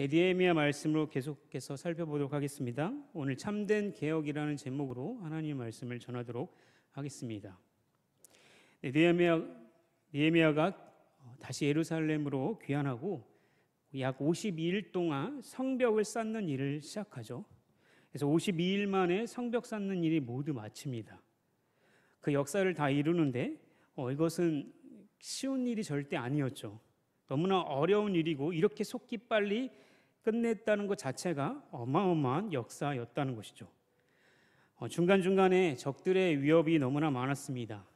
느헤미야 말씀으로 계속해서 살펴보도록 하겠습니다. 오늘 참된 개혁이라는 제목으로 하나님의 말씀을 전하도록 하겠습니다. 느헤미야가 다시 예루살렘으로 귀환하고 약 52일 동안 성벽을 쌓는 일을 시작하죠. 그래서 52일 만에 성벽 쌓는 일이 모두 마칩니다. 그 역사를 다 이루는데 이것은 쉬운 일이 절대 아니었죠. 너무나 어려운 일이고 이렇게 속기 빨리 끝냈다는 것 자체가 어마어마한 역사였다는 것이죠. 중간중간에 적들의 위협이 너무나 많았습니다.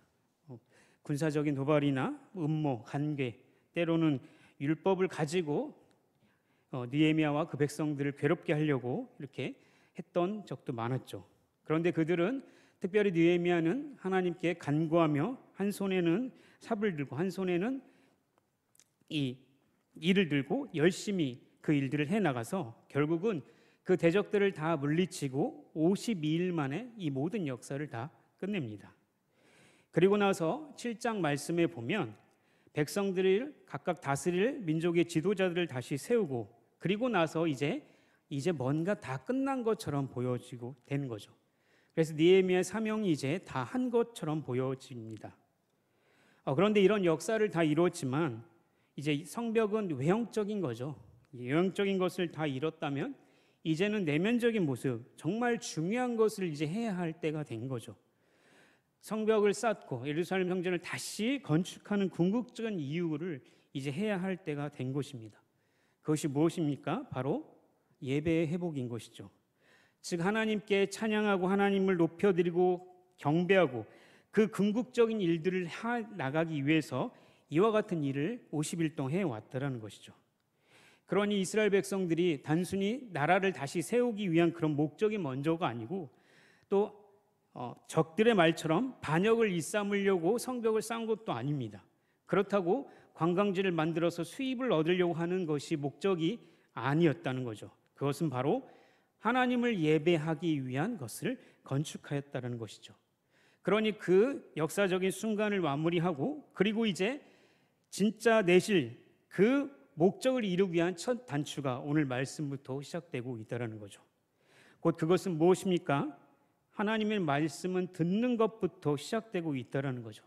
군사적인 도발이나 음모, 간계, 때로는 율법을 가지고 느헤미야와 그 백성들을 괴롭게 하려고 이렇게 했던 적도 많았죠. 그런데 그들은 특별히 느헤미야는 하나님께 간구하며 한 손에는 삽을 들고 한 손에는 이 일을 들고 열심히 그 일들을 해나가서 결국은 그 대적들을 다 물리치고 52일 만에 이 모든 역사를 다 끝냅니다. 그리고 나서 7장 말씀에 보면 백성들을 각각 다스릴 민족의 지도자들을 다시 세우고 그리고 나서 이제 뭔가 다 끝난 것처럼 보여지고 된 거죠. 그래서 느헤미야의 사명이 이제 다 한 것처럼 보여집니다. 그런데 이런 역사를 다 이루었지만 이제 성벽은 외형적인 거죠. 외형적인 것을 다 이뤘다면 이제는 내면적인 모습, 정말 중요한 것을 이제 해야 할 때가 된 거죠. 성벽을 쌓고 예루살렘 성전을 다시 건축하는 궁극적인 이유를 이제 해야 할 때가 된 것입니다. 그것이 무엇입니까? 바로 예배의 회복인 것이죠. 즉 하나님께 찬양하고 하나님을 높여드리고 경배하고 그 궁극적인 일들을 나가기 위해서 이와 같은 일을 50일 동안 해왔다라는 것이죠. 그러니 이스라엘 백성들이 단순히 나라를 다시 세우기 위한 그런 목적이 먼저가 아니고 또 적들의 말처럼 반역을 일삼으려고 성벽을 쌓은 것도 아닙니다. 그렇다고 관광지를 만들어서 수입을 얻으려고 하는 것이 목적이 아니었다는 거죠. 그것은 바로 하나님을 예배하기 위한 것을 건축하였다는 것이죠. 그러니 그 역사적인 순간을 마무리하고 그리고 이제 진짜 내실 그 목적을 이루기 위한 첫 단추가 오늘 말씀부터 시작되고 있다는 거죠. 곧 그것은 무엇입니까? 하나님의 말씀은 듣는 것부터 시작되고 있다는 거죠.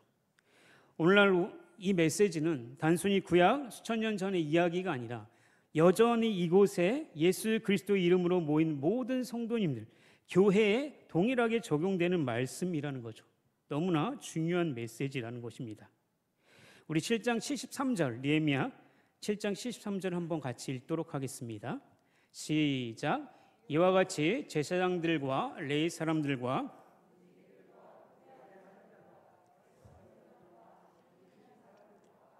오늘날 이 메시지는 단순히 구약 수천 년 전의 이야기가 아니라 여전히 이곳에 예수 그리스도의 이름으로 모인 모든 성도님들, 교회에 동일하게 적용되는 말씀이라는 거죠. 너무나 중요한 메시지라는 것입니다. 우리 7장 73절 느헤미야 7장 73절 한번 같이 읽도록 하겠습니다. 시작. 이와 같이 제사장들과 레위 사람들과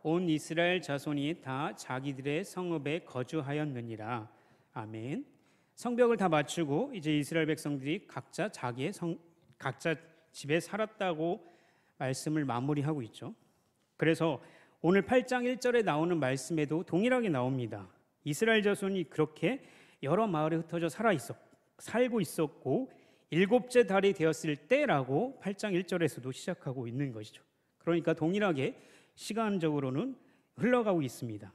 온 이스라엘 자손이 다 자기들의 성읍에 거주하였느니라. 아멘. 성벽을 다 마치고 이제 이스라엘 백성들이 각자 각자 집에 살았다고 말씀을 마무리하고 있죠. 그래서 오늘 8장 1절에 나오는 말씀에도 동일하게 나옵니다. 이스라엘 자손이 그렇게 여러 마을에 흩어져 살고 있었고 7째 달이 되었을 때라고 8장 1절에서도 시작하고 있는 것이죠. 그러니까 동일하게 시간적으로는 흘러가고 있습니다.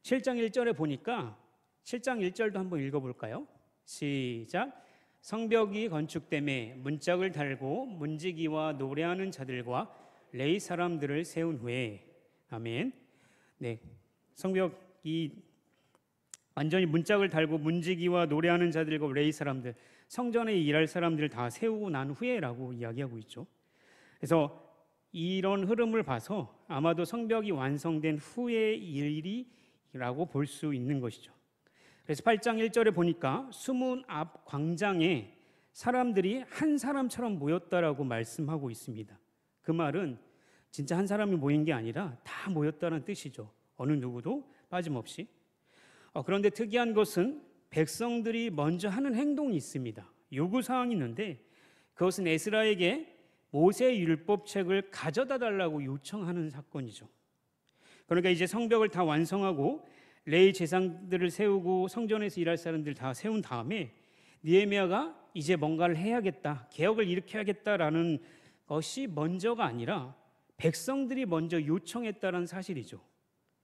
7장 1절에 보니까 7장 1절도 한번 읽어볼까요? 시작. 성벽이 건축됨에 문짝을 달고 문지기와 노래하는 자들과 레위 사람들을 세운 후에 아멘. 네, 성벽이 완전히 문짝을 달고 문지기와 노래하는 자들과 레위 사람들, 성전에 일할 사람들을 다 세우고 난 후에라고 이야기하고 있죠. 그래서 이런 흐름을 봐서 아마도 성벽이 완성된 후의 일이라고 볼 수 있는 것이죠. 그래서 8장 1절에 보니까 수문 앞 광장에 사람들이 한 사람처럼 모였다라고 말씀하고 있습니다. 그 말은 진짜 한 사람이 모인 게 아니라 다 모였다는 뜻이죠. 어느 누구도 빠짐없이. 그런데 특이한 것은 백성들이 먼저 하는 행동이 있습니다. 요구사항이 있는데 그것은 에스라에게 모세의 율법책을 가져다 달라고 요청하는 사건이죠. 그러니까 이제 성벽을 다 완성하고 레위 제사장들을 세우고 성전에서 일할 사람들 다 세운 다음에 느헤미야가 이제 뭔가를 해야겠다, 개혁을 일으켜야겠다라는 것이 먼저가 아니라 백성들이 먼저 요청했다는 사실이죠.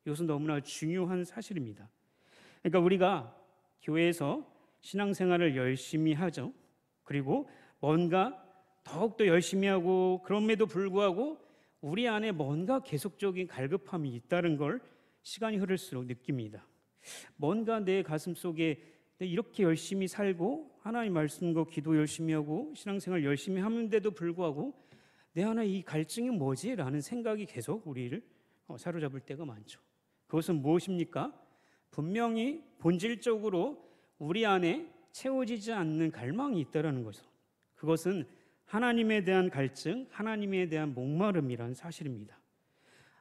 이것은 너무나 중요한 사실입니다. 그러니까 우리가 교회에서 신앙생활을 열심히 하죠. 그리고 뭔가 더욱더 열심히 하고 그럼에도 불구하고 우리 안에 뭔가 계속적인 갈급함이 있다는 걸 시간이 흐를수록 느낍니다. 뭔가 내 가슴 속에 이렇게 열심히 살고 하나님 말씀과 기도 열심히 하고 신앙생활 열심히 하는데도 불구하고 내 안에 이 갈증이 뭐지? 라는 생각이 계속 우리를 사로잡을 때가 많죠. 그것은 무엇입니까? 분명히 본질적으로 우리 안에 채워지지 않는 갈망이 있다는 거죠. 그것은 하나님에 대한 갈증, 하나님에 대한 목마름이라는 사실입니다.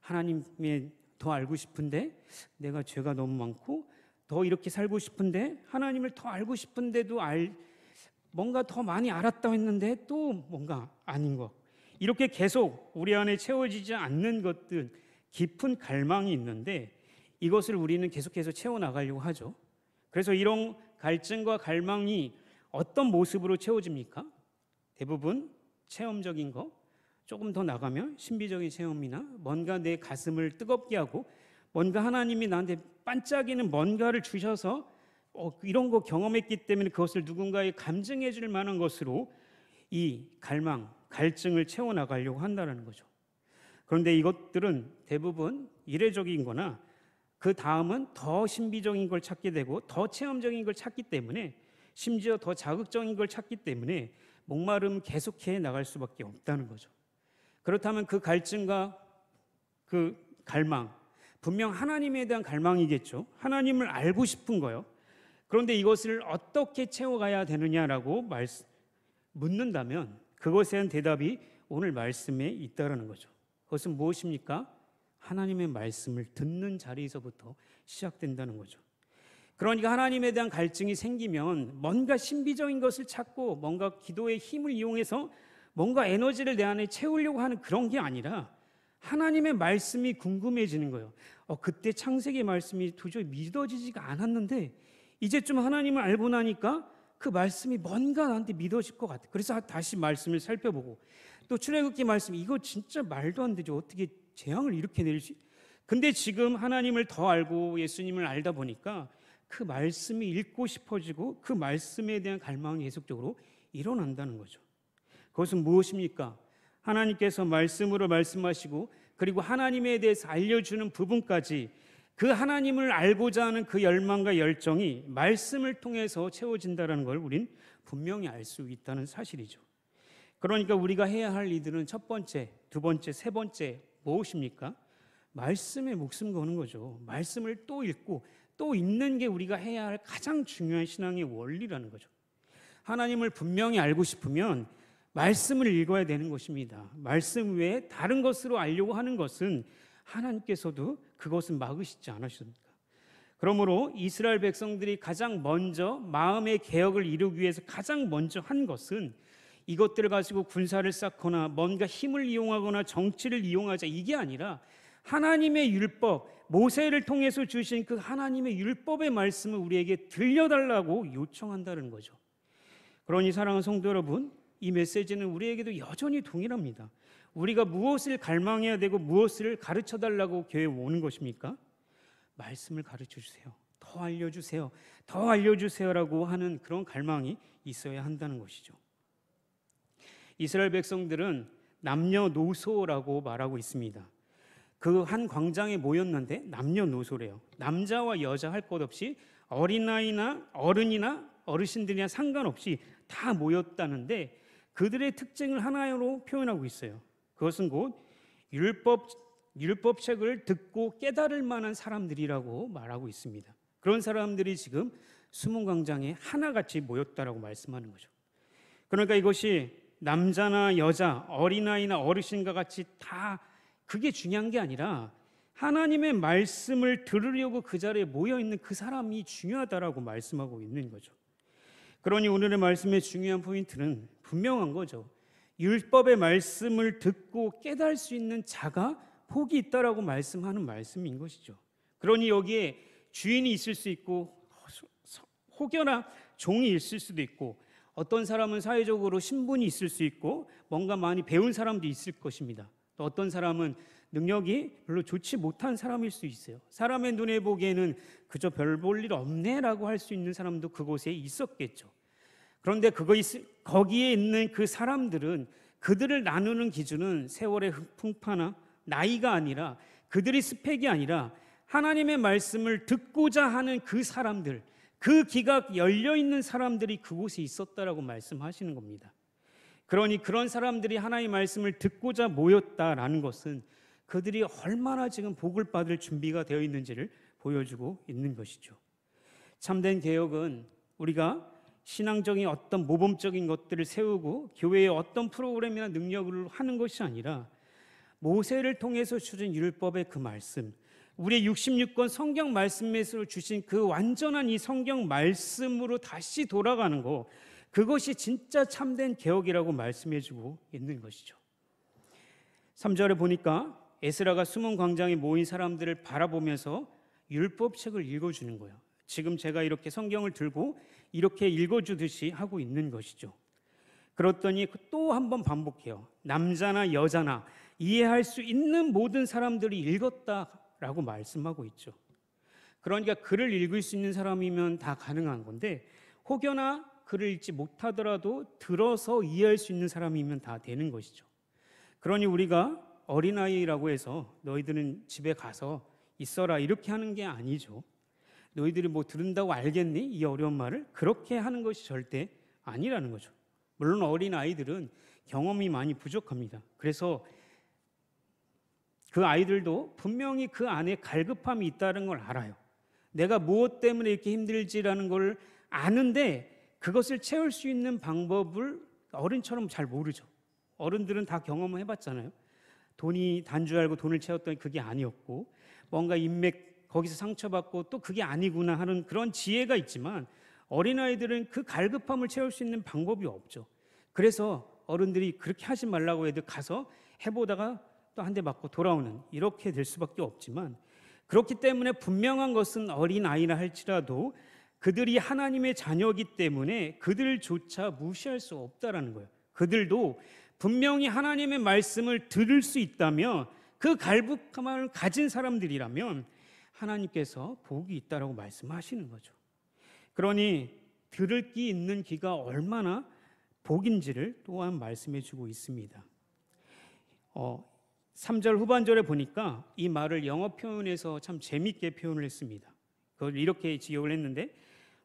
하나님에 더 알고 싶은데 내가 죄가 너무 많고 더 이렇게 살고 싶은데 하나님을 더 알고 싶은데도 뭔가 더 많이 알았다 했는데 또 뭔가 아닌 것. 이렇게 계속 우리 안에 채워지지 않는 것들 깊은 갈망이 있는데 이것을 우리는 계속해서 채워나가려고 하죠. 그래서 이런 갈증과 갈망이 어떤 모습으로 채워집니까? 대부분 체험적인 거, 조금 더 나가면 신비적인 체험이나 뭔가 내 가슴을 뜨겁게 하고 뭔가 하나님이 나한테 반짝이는 뭔가를 주셔서 이런 거 경험했기 때문에 그것을 누군가에 감증해 줄 만한 것으로 이 갈망, 갈증을 채워나가려고 한다는 거죠. 그런데 이것들은 대부분 이례적인 거나 그 다음은 더 신비적인 걸 찾게 되고 더 체험적인 걸 찾기 때문에 심지어 더 자극적인 걸 찾기 때문에 목마름 계속해 나갈 수밖에 없다는 거죠. 그렇다면 그 갈증과 그 갈망, 분명 하나님에 대한 갈망이겠죠. 하나님을 알고 싶은 거요. 그런데 이것을 어떻게 채워가야 되느냐라고 묻는다면 그것에 대한 대답이 오늘 말씀에 있다라는 거죠. 그것은 무엇입니까? 하나님의 말씀을 듣는 자리에서부터 시작된다는 거죠. 그러니까 하나님에 대한 갈증이 생기면 뭔가 신비적인 것을 찾고 뭔가 기도의 힘을 이용해서 뭔가 에너지를 내 안에 채우려고 하는 그런 게 아니라 하나님의 말씀이 궁금해지는 거예요. 그때 창세기 말씀이 도저히 믿어지지가 않았는데 이제 좀 하나님을 알고 나니까 그 말씀이 뭔가 나한테 믿어질 것 같아. 그래서 다시 말씀을 살펴보고 또 출애굽기 말씀 이거 진짜 말도 안 되죠. 어떻게 재앙을 이렇게 내릴 수? 근데 지금 하나님을 더 알고 예수님을 알다 보니까 그 말씀이 읽고 싶어지고 그 말씀에 대한 갈망이 계속적으로 일어난다는 거죠. 그것은 무엇입니까? 하나님께서 말씀으로 말씀하시고 그리고 하나님에 대해서 알려주는 부분까지 그 하나님을 알고자 하는 그 열망과 열정이 말씀을 통해서 채워진다는 걸 우린 분명히 알 수 있다는 사실이죠. 그러니까 우리가 해야 할 일들은 첫 번째, 두 번째, 세 번째 무엇입니까? 말씀에 목숨 거는 거죠. 말씀을 또 읽고 또 읽는 게 우리가 해야 할 가장 중요한 신앙의 원리라는 거죠. 하나님을 분명히 알고 싶으면 말씀을 읽어야 되는 것입니다. 말씀 외에 다른 것으로 알려고 하는 것은 하나님께서도 그것은 막으시지 않으십니까? 그러므로 이스라엘 백성들이 가장 먼저 마음의 개혁을 이루기 위해서 가장 먼저 한 것은 이것들을 가지고 군사를 쌓거나 뭔가 힘을 이용하거나 정치를 이용하자 이게 아니라 하나님의 율법, 모세를 통해서 주신 그 하나님의 율법의 말씀을 우리에게 들려달라고 요청한다는 거죠. 그러니 사랑하는 성도 여러분, 이 메시지는 우리에게도 여전히 동일합니다. 우리가 무엇을 갈망해야 되고 무엇을 가르쳐달라고 교회에 오는 것입니까? 말씀을 가르쳐주세요. 더 알려주세요. 더 알려주세요라고 하는 그런 갈망이 있어야 한다는 것이죠. 이스라엘 백성들은 남녀노소라고 말하고 있습니다. 그 한 광장에 모였는데 남녀노소래요. 남자와 여자 할 것 없이 어린아이나 어른이나 어르신들이나 상관없이 다 모였다는데 그들의 특징을 하나로 표현하고 있어요. 그것은 곧 율법책을 듣고 깨달을 만한 사람들이라고 말하고 있습니다. 그런 사람들이 지금 수문광장에 하나같이 모였다라고 말씀하는 거죠. 그러니까 이것이 남자나 여자, 어린아이나 어르신과 같이 다 그게 중요한 게 아니라 하나님의 말씀을 들으려고 그 자리에 모여있는 그 사람이 중요하다라고 말씀하고 있는 거죠. 그러니 오늘의 말씀의 중요한 포인트는 분명한 거죠. 율법의 말씀을 듣고 깨달을 수 있는 자가 복이 있다라고 말씀하는 말씀인 것이죠. 그러니 여기에 주인이 있을 수 있고 혹여나 종이 있을 수도 있고 어떤 사람은 사회적으로 신분이 있을 수 있고 뭔가 많이 배운 사람도 있을 것입니다. 또 어떤 사람은 능력이 별로 좋지 못한 사람일 수 있어요. 사람의 눈에 보기에는 그저 별 볼 일 없네라고 할 수 있는 사람도 그곳에 있었겠죠. 그런데 거기에 있는 그 사람들은 그들을 나누는 기준은 세월의 풍파나 나이가 아니라, 그들이 스펙이 아니라 하나님의 말씀을 듣고자 하는 그 사람들, 그 귀가 열려 있는 사람들이 그곳에 있었다라고 말씀하시는 겁니다. 그러니 그런 사람들이 하나님의 말씀을 듣고자 모였다라는 것은 그들이 얼마나 지금 복을 받을 준비가 되어 있는지를 보여주고 있는 것이죠. 참된 개혁은 우리가 신앙적인 어떤 모범적인 것들을 세우고 교회의 어떤 프로그램이나 능력을 하는 것이 아니라 모세를 통해서 주신 율법의 그 말씀, 우리의 66권 성경 말씀에서 주신 그 완전한 이 성경 말씀으로 다시 돌아가는 것, 그것이 진짜 참된 개혁이라고 말씀해주고 있는 것이죠. 3절에 보니까 에스라가 숨은 광장에 모인 사람들을 바라보면서 율법책을 읽어주는 거예요. 지금 제가 이렇게 성경을 들고 이렇게 읽어주듯이 하고 있는 것이죠. 그랬더니 또 한 번 반복해요. 남자나 여자나 이해할 수 있는 모든 사람들이 읽었다라고 말씀하고 있죠. 그러니까 글을 읽을 수 있는 사람이면 다 가능한 건데, 혹여나 글을 읽지 못하더라도 들어서 이해할 수 있는 사람이면 다 되는 것이죠. 그러니 우리가 어린아이라고 해서 너희들은 집에 가서 있어라 이렇게 하는 게 아니죠. 너희들이 뭐 들은다고 알겠니? 이 어려운 말을 그렇게 하는 것이 절대 아니라는 거죠. 물론 어린아이들은 경험이 많이 부족합니다. 그래서 그 아이들도 분명히 그 안에 갈급함이 있다는 걸 알아요. 내가 무엇 때문에 이렇게 힘들지라는 걸 아는데 그것을 채울 수 있는 방법을 어른처럼 잘 모르죠. 어른들은 다 경험을 해봤잖아요. 돈이 단줄 알고 돈을 채웠더니 그게 아니었고, 뭔가 인맥 거기서 상처받고 또 그게 아니구나 하는 그런 지혜가 있지만, 어린아이들은 그 갈급함을 채울 수 있는 방법이 없죠. 그래서 어른들이 그렇게 하지 말라고 해도 가서 해보다가 또 한 대 맞고 돌아오는, 이렇게 될 수밖에 없지만, 그렇기 때문에 분명한 것은 어린아이라 할지라도 그들이 하나님의 자녀이기 때문에 그들조차 무시할 수 없다라는 거예요. 그들도 분명히 하나님의 말씀을 들을 수 있다면, 그 갈급함을 가진 사람들이라면 하나님께서 복이 있다라고 말씀하시는 거죠. 그러니 들을 귀 있는 귀가 얼마나 복인지를 또한 말씀해 주고 있습니다. 3절 후반절에 보니까 이 말을 영어 표현에서 참 재미있게 표현을 했습니다. 그걸 이렇게 지역을 했는데,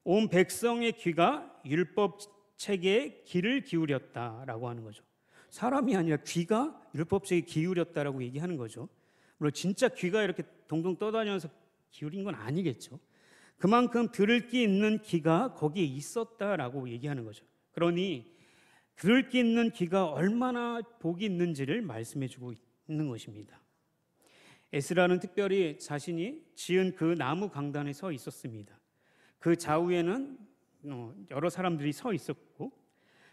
온 백성의 귀가 율법 책에 귀를 기울였다라고 하는 거죠. 사람이 아니라 귀가 율법책에 기울였다라고 얘기하는 거죠. 물론 진짜 귀가 이렇게 동동 떠다니면서 기울인 건 아니겠죠. 그만큼 들을 귀 있는 귀가 거기에 있었다라고 얘기하는 거죠. 그러니 들을 귀 있는 귀가 얼마나 복이 있는지를 말씀해주고 있는 것입니다. 에스라는 특별히 자신이 지은 그 나무 강단에 서 있었습니다. 그 좌우에는 여러 사람들이 서 있었고,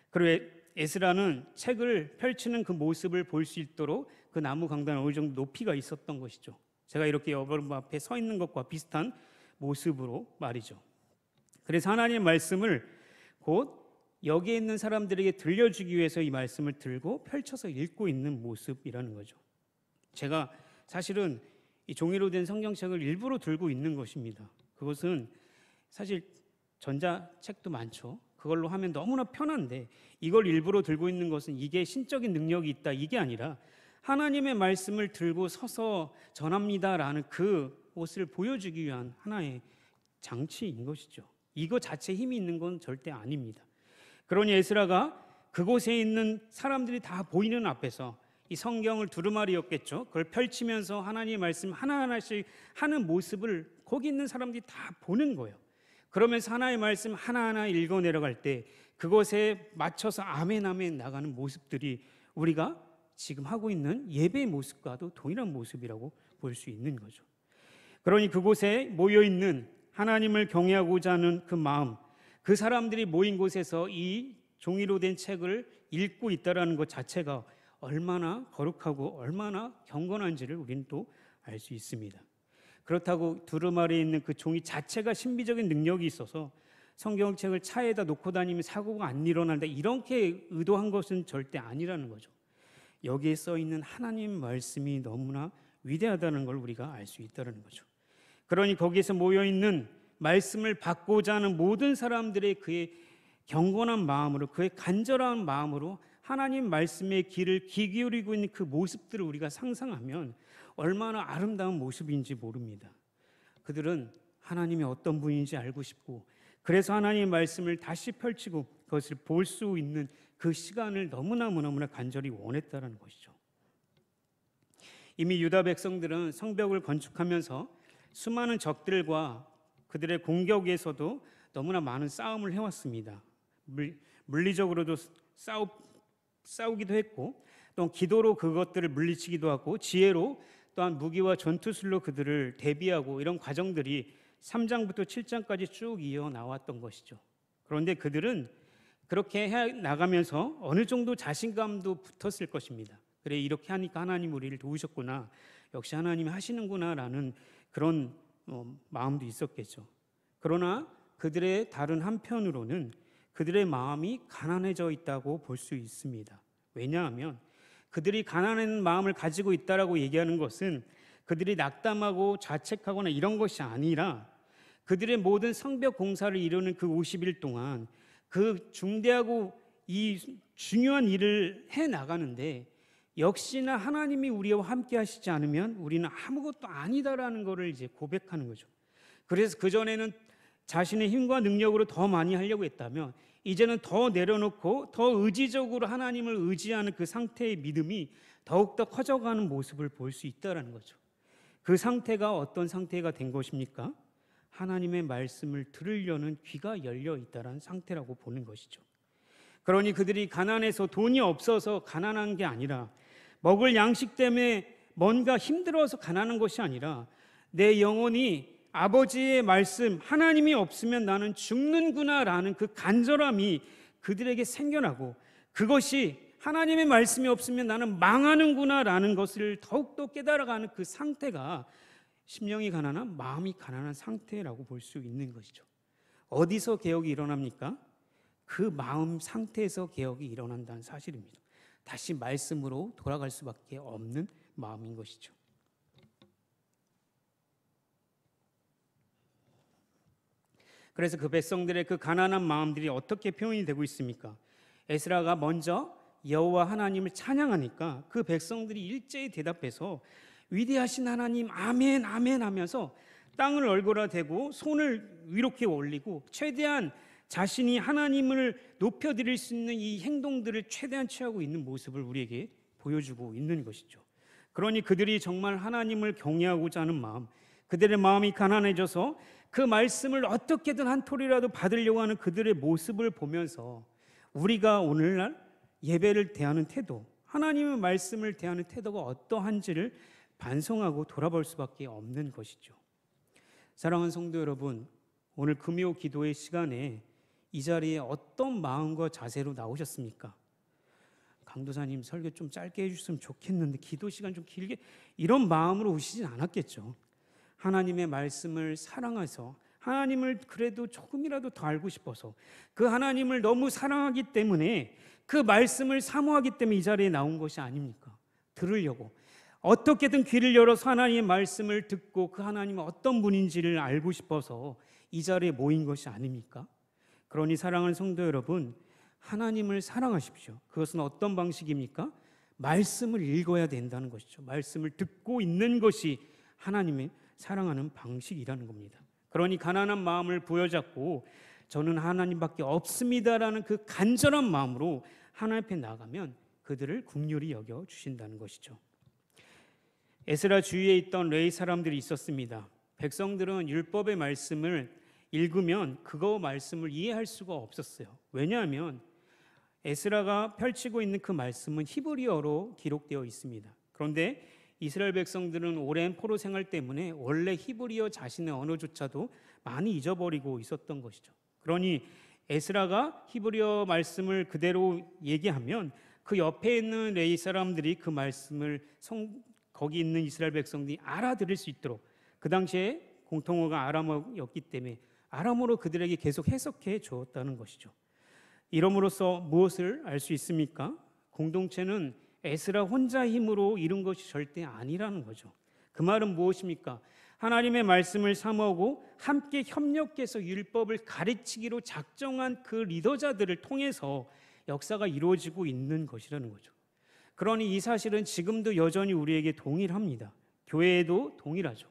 그리고 에스라는 책을 펼치는 그 모습을 볼 수 있도록 그 나무 강단에 어느 정도 높이가 있었던 것이죠. 제가 이렇게 여러분 앞에 서 있는 것과 비슷한 모습으로 말이죠. 그래서 하나님의 말씀을 곧 여기에 있는 사람들에게 들려주기 위해서 이 말씀을 들고 펼쳐서 읽고 있는 모습이라는 거죠. 제가 사실은 이 종이로 된 성경책을 일부러 들고 있는 것입니다. 그것은 사실 전자책도 많죠. 그걸로 하면 너무나 편한데, 이걸 일부러 들고 있는 것은 이게 신적인 능력이 있다, 이게 아니라 하나님의 말씀을 들고 서서 전합니다라는 그 것을 보여주기 위한 하나의 장치인 것이죠. 이거 자체 힘이 있는 건 절대 아닙니다. 그러니 에스라가 그곳에 있는 사람들이 다 보이는 앞에서 이 성경을 두루마리였겠죠. 그걸 펼치면서 하나님의 말씀 하나하나씩 하는 모습을 거기 있는 사람들이 다 보는 거예요. 그러면서 하나의 말씀 하나하나 읽어 내려갈 때 그것에 맞춰서 아멘 아멘 나가는 모습들이 우리가 지금 하고 있는 예배의 모습과도 동일한 모습이라고 볼 수 있는 거죠. 그러니 그곳에 모여있는 하나님을 경외하고자 하는 그 마음, 그 사람들이 모인 곳에서 이 종이로 된 책을 읽고 있다는 것 자체가 얼마나 거룩하고 얼마나 경건한지를 우리는 또 알 수 있습니다. 그렇다고 두루마리에 있는 그 종이 자체가 신비적인 능력이 있어서 성경책을 차에다 놓고 다니면 사고가 안 일어난다, 이렇게 의도한 것은 절대 아니라는 거죠. 여기에 써 있는 하나님 말씀이 너무나 위대하다는 걸 우리가 알 수 있다는 거죠. 그러니 거기에서 모여 있는 말씀을 받고자 하는 모든 사람들의 그의 경건한 마음으로, 그의 간절한 마음으로 하나님 말씀의 귀를 귀 기울이고 있는 그 모습들을 우리가 상상하면 얼마나 아름다운 모습인지 모릅니다. 그들은 하나님이 어떤 분인지 알고 싶고, 그래서 하나님의 말씀을 다시 펼치고 그것을 볼 수 있는 그 시간을 너무나 간절히 원했다는 것이죠. 이미 유다 백성들은 성벽을 건축하면서 수많은 적들과 그들의 공격에서도 너무나 많은 싸움을 해왔습니다. 물리적으로도 싸우기도 했고, 또 기도로 그것들을 물리치기도 하고, 지혜로 또한 무기와 전투술로 그들을 대비하고, 이런 과정들이 3장부터 7장까지 쭉 이어 나왔던 것이죠. 그런데 그들은 그렇게 해 나가면서 어느 정도 자신감도 붙었을 것입니다. 그래, 이렇게 하니까 하나님 우리를 도우셨구나, 역시 하나님이 하시는구나라는 그런 마음도 있었겠죠. 그러나 그들의 다른 한편으로는 그들의 마음이 가난해져 있다고 볼 수 있습니다. 왜냐하면 그들이 가난한 마음을 가지고 있다라고 얘기하는 것은 그들이 낙담하고 자책하거나 이런 것이 아니라, 그들의 모든 성벽 공사를 이루는 그 50일 동안 그 중대하고 이 중요한 일을 해 나가는데 역시나 하나님이 우리와 함께 하시지 않으면 우리는 아무것도 아니다라는 것을 이제 고백하는 거죠. 그래서 그전에는 자신의 힘과 능력으로 더 많이 하려고 했다면 이제는 더 내려놓고 더 의지적으로 하나님을 의지하는 그 상태의 믿음이 더욱더 커져가는 모습을 볼 수 있다는 거죠. 그 상태가 어떤 상태가 된 것입니까? 하나님의 말씀을 들으려는 귀가 열려 있다는 상태라고 보는 것이죠. 그러니 그들이 가난해서 돈이 없어서 가난한 게 아니라, 먹을 양식 때문에 뭔가 힘들어서 가난한 것이 아니라, 내 영혼이 아버지의 말씀, 하나님이 없으면 나는 죽는구나라는 그 간절함이 그들에게 생겨나고, 그것이 하나님의 말씀이 없으면 나는 망하는구나라는 것을 더욱더 깨달아가는 그 상태가 심령이 가난한, 마음이 가난한 상태라고 볼 수 있는 것이죠. 어디서 개혁이 일어납니까? 그 마음 상태에서 개혁이 일어난다는 사실입니다. 다시 말씀으로 돌아갈 수밖에 없는 마음인 것이죠. 그래서 그 백성들의 그 가난한 마음들이 어떻게 표현이 되고 있습니까? 에스라가 먼저 여호와 하나님을 찬양하니까 그 백성들이 일제히 대답해서 위대하신 하나님 아멘 아멘 하면서 땅을 얼굴화대고 손을 이렇게 올리고 최대한 자신이 하나님을 높여드릴 수 있는 이 행동들을 최대한 취하고 있는 모습을 우리에게 보여주고 있는 것이죠. 그러니 그들이 정말 하나님을 경외하고자 하는 마음, 그들의 마음이 가난해져서 그 말씀을 어떻게든 한 톨이라도 받으려고 하는 그들의 모습을 보면서 우리가 오늘날 예배를 대하는 태도, 하나님의 말씀을 대하는 태도가 어떠한지를 반성하고 돌아볼 수밖에 없는 것이죠. 사랑하는 성도 여러분, 오늘 금요 기도의 시간에 이 자리에 어떤 마음과 자세로 나오셨습니까? 강도사님 설교 좀 짧게 해주셨으면 좋겠는데 기도 시간 좀 길게, 이런 마음으로 오시진 않았겠죠. 하나님의 말씀을 사랑해서 하나님을 그래도 조금이라도 더 알고 싶어서, 그 하나님을 너무 사랑하기 때문에 그 말씀을 사모하기 때문에 이 자리에 나온 것이 아닙니까? 들으려고 어떻게든 귀를 열어서 하나님의 말씀을 듣고 그 하나님은 어떤 분인지를 알고 싶어서 이 자리에 모인 것이 아닙니까? 그러니 사랑하는 성도 여러분, 하나님을 사랑하십시오. 그것은 어떤 방식입니까? 말씀을 읽어야 된다는 것이죠. 말씀을 듣고 있는 것이 하나님의 사랑하는 방식이라는 겁니다. 그러니 가난한 마음을 부여잡고 저는 하나님밖에 없습니다라는 그 간절한 마음으로 하나님 앞에 나가면 그들을 긍휼히 여겨 주신다는 것이죠. 에스라 주위에 있던 레위 사람들이 있었습니다. 백성들은 율법의 말씀을 읽으면 그거 말씀을 이해할 수가 없었어요. 왜냐하면 에스라가 펼치고 있는 그 말씀은 히브리어로 기록되어 있습니다. 그런데 이스라엘 백성들은 오랜 포로 생활 때문에 원래 히브리어 자신의 언어조차도 많이 잊어버리고 있었던 것이죠. 그러니 에스라가 히브리어 말씀을 그대로 얘기하면 그 옆에 있는 레위 사람들이 그 말씀을 거기 있는 이스라엘 백성들이 알아들을 수 있도록, 그 당시에 공통어가 아람어였기 때문에 아람어로 그들에게 계속 해석해 주었다는 것이죠. 이름으로써 무엇을 알 수 있습니까? 공동체는 에스라 혼자 힘으로 이룬 것이 절대 아니라는 거죠. 그 말은 무엇입니까? 하나님의 말씀을 사모하고 함께 협력해서 율법을 가르치기로 작정한 그 리더자들을 통해서 역사가 이루어지고 있는 것이라는 거죠. 그러니 이 사실은 지금도 여전히 우리에게 동일합니다. 교회에도 동일하죠.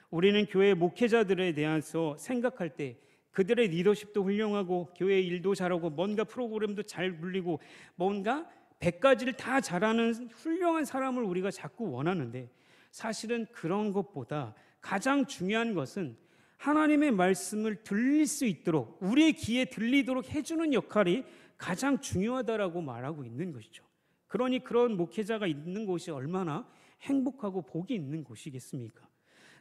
우리는 교회 목회자들에 대해서 생각할 때 그들의 리더십도 훌륭하고 교회 일도 잘하고 뭔가 프로그램도 잘 굴리고 뭔가 100가지를 다 잘하는 훌륭한 사람을 우리가 자꾸 원하는데, 사실은 그런 것보다 가장 중요한 것은 하나님의 말씀을 들릴 수 있도록 우리의 귀에 들리도록 해주는 역할이 가장 중요하다라고 말하고 있는 것이죠. 그러니 그런 목회자가 있는 곳이 얼마나 행복하고 복이 있는 곳이겠습니까?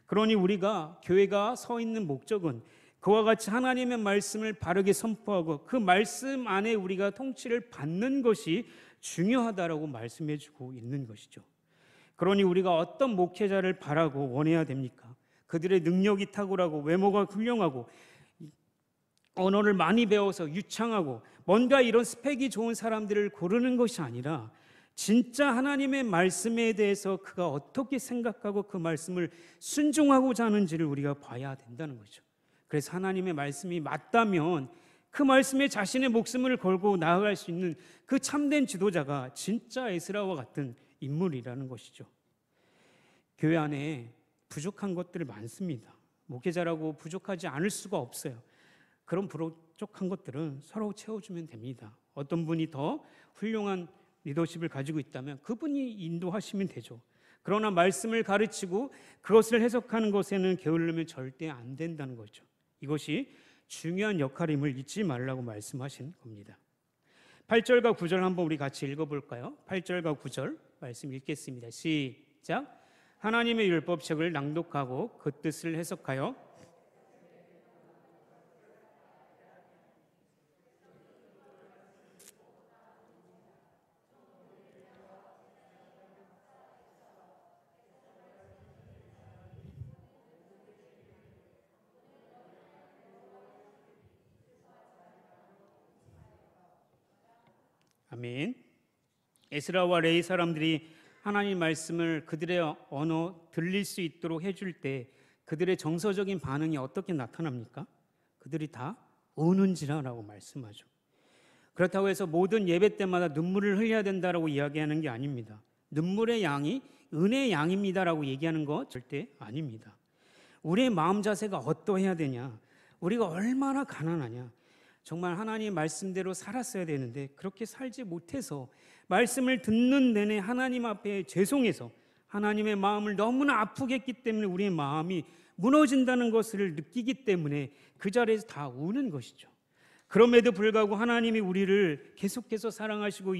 그러니 우리가 교회가 서 있는 목적은 그와 같이 하나님의 말씀을 바르게 선포하고 그 말씀 안에 우리가 통치를 받는 것이 중요하다라고 말씀해주고 있는 것이죠. 그러니 우리가 어떤 목회자를 바라고 원해야 됩니까? 그들의 능력이 탁월하고 외모가 훌륭하고 언어를 많이 배워서 유창하고 뭔가 이런 스펙이 좋은 사람들을 고르는 것이 아니라 진짜 하나님의 말씀에 대해서 그가 어떻게 생각하고 그 말씀을 순종하고자 하는지를 우리가 봐야 된다는 거죠. 그래서 하나님의 말씀이 맞다면 그 말씀에 자신의 목숨을 걸고 나아갈 수 있는 그 참된 지도자가 진짜 에스라와 같은 인물이라는 것이죠. 교회 안에 부족한 것들이 많습니다. 목회자라고 부족하지 않을 수가 없어요. 그런 부족한 것들은 서로 채워주면 됩니다. 어떤 분이 더 훌륭한 리더십을 가지고 있다면 그분이 인도하시면 되죠. 그러나 말씀을 가르치고 그것을 해석하는 것에는 게을르면 절대 안 된다는 거죠. 이것이 중요한 역할임을 잊지 말라고 말씀하신 겁니다. 8절과 9절 한번 우리 같이 읽어볼까요? 8절과 9절 말씀 읽겠습니다. 시작. 하나님의 율법책을 낭독하고 그 뜻을 해석하여 아멘. 에스라와 레위 사람들이 하나님 말씀을 그들의 언어 들릴 수 있도록 해줄 때 그들의 정서적인 반응이 어떻게 나타납니까? 그들이 다 우는지라라고 말씀하죠. 그렇다고 해서 모든 예배 때마다 눈물을 흘려야 된다라고 이야기하는 게 아닙니다. 눈물의 양이 은혜의 양입니다라고 얘기하는 거 절대 아닙니다. 우리의 마음 자세가 어떠해야 되냐? 우리가 얼마나 가난하냐? 정말 하나님의 말씀대로 살았어야 되는데 그렇게 살지 못해서 말씀을 듣는 내내 하나님 앞에 죄송해서 하나님의 마음을 너무나 아프게 했기 때문에 우리의 마음이 무너진다는 것을 느끼기 때문에 그 자리에서 다 우는 것이죠. 그럼에도 불구하고 하나님이 우리를 계속해서 사랑하시고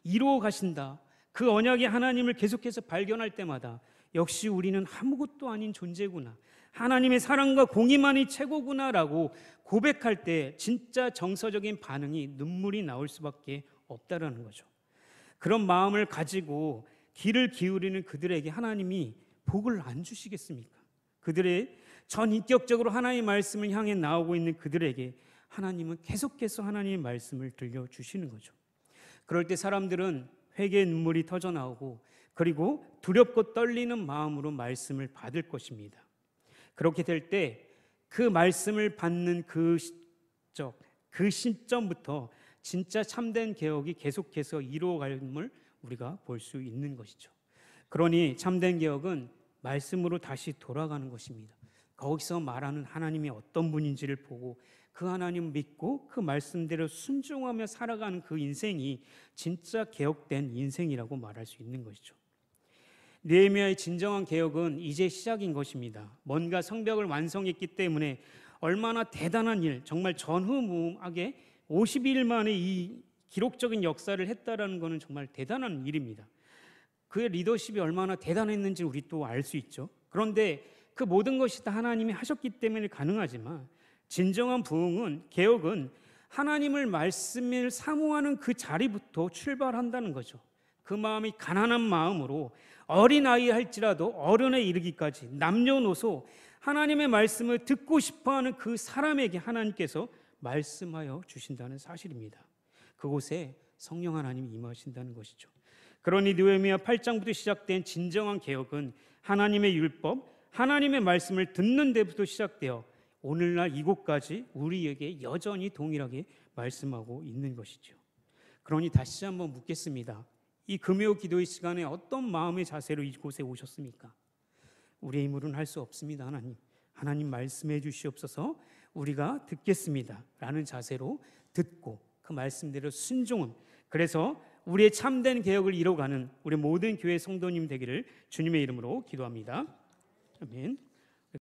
이루어 가신다. 그 언약의 하나님을 계속해서 발견할 때마다 역시 우리는 아무것도 아닌 존재구나. 하나님의 사랑과 공의만이 최고구나라고 고백할 때 진짜 정서적인 반응이 눈물이 나올 수밖에 없다라는 거죠. 그런 마음을 가지고 귀를 기울이는 그들에게 하나님이 복을 안 주시겠습니까? 그들의 전인격적으로 하나님의 말씀을 향해 나오고 있는 그들에게 하나님은 계속해서 하나님의 말씀을 들려주시는 거죠. 그럴 때 사람들은 회개의 눈물이 터져 나오고 그리고 두렵고 떨리는 마음으로 말씀을 받을 것입니다. 그렇게 될 때 그 말씀을 받는 그 시점부터 진짜 참된 개혁이 계속해서 이루어감을 우리가 볼 수 있는 것이죠. 그러니 참된 개혁은 말씀으로 다시 돌아가는 것입니다. 거기서 말하는 하나님이 어떤 분인지를 보고 그 하나님을 믿고 그 말씀대로 순종하며 살아가는 그 인생이 진짜 개혁된 인생이라고 말할 수 있는 것이죠. 느헤미야의 진정한 개혁은 이제 시작인 것입니다. 뭔가 성벽을 완성했기 때문에 얼마나 대단한 일, 정말 전후무하게 52일 만에 이 기록적인 역사를 했다라는 것은 정말 대단한 일입니다. 그의 리더십이 얼마나 대단했는지 우리 또 알 수 있죠. 그런데 그 모든 것이 다 하나님이 하셨기 때문에 가능하지만 진정한 부흥은, 개혁은 하나님을 말씀을 사모하는 그 자리부터 출발한다는 거죠. 그 마음이 가난한 마음으로 어린아이 할지라도 어른에 이르기까지 남녀노소 하나님의 말씀을 듣고 싶어하는 그 사람에게 하나님께서 말씀하여 주신다는 사실입니다. 그곳에 성령 하나님이 임하신다는 것이죠. 그러니 느헤미야 8장부터 시작된 진정한 개혁은 하나님의 율법, 하나님의 말씀을 듣는 데부터 시작되어 오늘날 이곳까지 우리에게 여전히 동일하게 말씀하고 있는 것이죠. 그러니 다시 한번 묻겠습니다. 이 금요 기도의 시간에 어떤 마음의 자세로 이곳에 오셨습니까? 우리의 힘으로는 할 수 없습니다. 하나님 말씀해 주시옵소서. 우리가 듣겠습니다 라는 자세로 듣고 그 말씀대로 순종은, 그래서 우리의 참된 개혁을 이뤄가는 우리 모든 교회 성도님 되기를 주님의 이름으로 기도합니다. 아멘.